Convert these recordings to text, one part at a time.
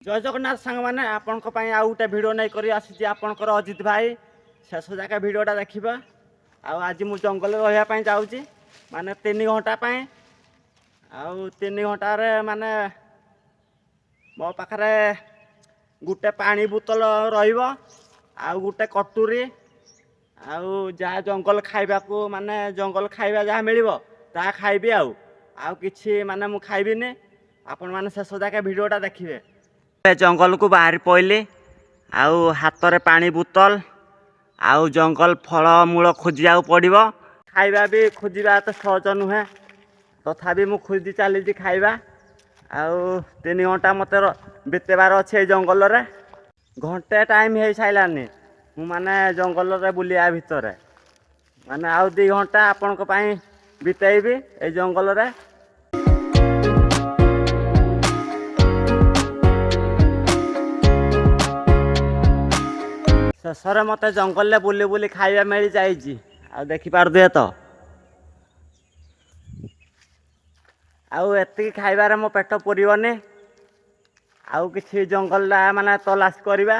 जय जगन्नाथ सांग मैंने आपण आउ गोटे भिड नहीं आसी आपंकर अजित भाई शेष जाके भिडटा देखा आज मु जंगल रही जाऊँगी माने 3 घंटा आउ 3 घंटार माने मो पाखे गोटे पानी बोतल रोटे कटोरी आउ जहाँ जंगल खाइबा को माने जंगल खाइबा जहाँ मिल ता खाइबी आउ किछि माने मु खाइबिनी आपण माने शेष जाके भिडटा देखिए जंगल को बाहरी पड़े आउ हाथ में पानी बोतल आउ जंगल फल मूल खोजा पड़ो खाइबा भी खोजा तो सहज नुहे तथापि मु खोजी चली खाइबा आउ 3 घंटा मत बितेबार अच्छे जंगल रे घंटे टाइम हो सारानी मु माने जंगल रे बुलिया भितर माने आउ 2 घंटा आपण बितेबी ए जंगल रे। शेषर मत जंगल बुली बुली खाइबा मिल जाइए आ देखिपे तो आउ एति खाइबार मो पेट पुरनी आउ किछि जंगल माने तलाश करवा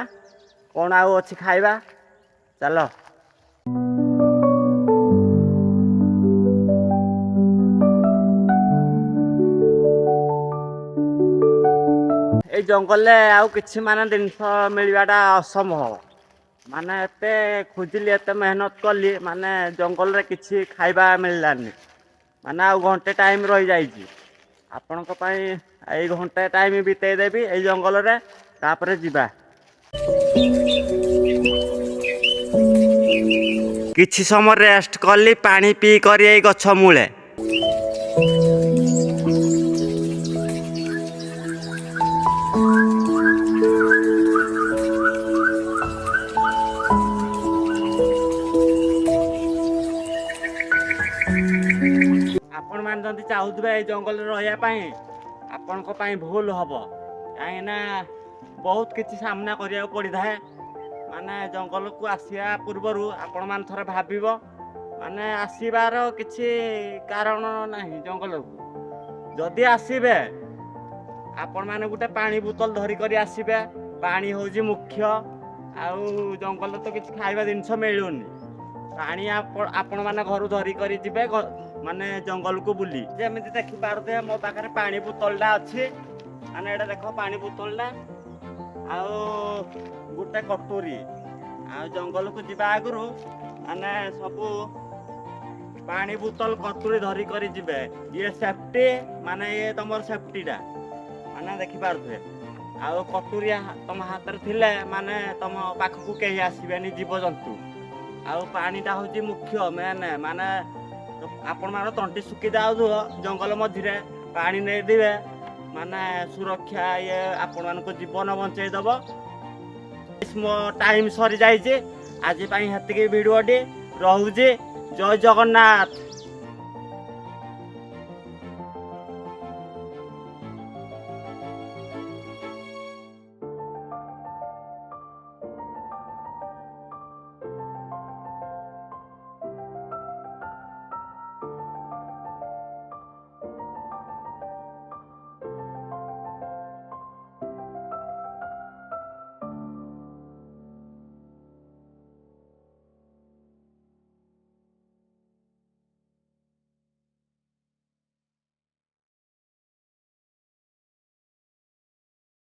कौन आउ अच्छी खाइबा चलो। ए जंगल आउ किछि माने जिनस मिलवाटा असंभव माने एते खोजिली एते मेहनत कली माने जंगल रे किछि खाइबा मिललानी माने आउ घंटे टाइम रही जाइए आपण घंटे टाइम बितेई देवी ए जंगल रे तापरे जिबा किछि समय रेस्ट कली पानी पी कर ए गछ मूले आपण मान जदि चाहूबे जंगल रही आपण भूल हम कहीं बहुत किसी सामना करिया पड़ी थाए माने जंगल को आसिया पूर्वर आपण मान थरे भाबिब माने आसीबार किछि कारण नहीं जंगल को जदि आसीबे आपण माने गुटे पानी बोतल धरी करी आसीबे पानी होजी मुख्य आउ जंगल तो किछि खाइबा जिनस मिलुनी पानी आपण माने घर धरी करी जिबे माने जंगल को बुली जमी देखी पारे मो पाखे पानी बोतलटा अच्छी माने एटा देख पानी बोतलटा आउ गोटे कटोरी आ जंगल को जीवा आगु माने सबू पानी बोतल कटोरी धरी करी जिबे ये सेफ्टी माने ये तुम सेफ्टीटा माने देखी पारे आउ कटोरी तुम हाथ में थिले माने तुम पाखक कहीं आसबेनि जीव जंतु आउ पानीटा हूँ मुख्य मेन माने आपण मान तंटी सुखी जाऊ जंगल मझे पानी नहीं देवे माने सुरक्षा ये आपण मान जीवन बंचेदब टाइम सरी जाइए आज हेतिकी वीडियो रोचे जय जगन्नाथ।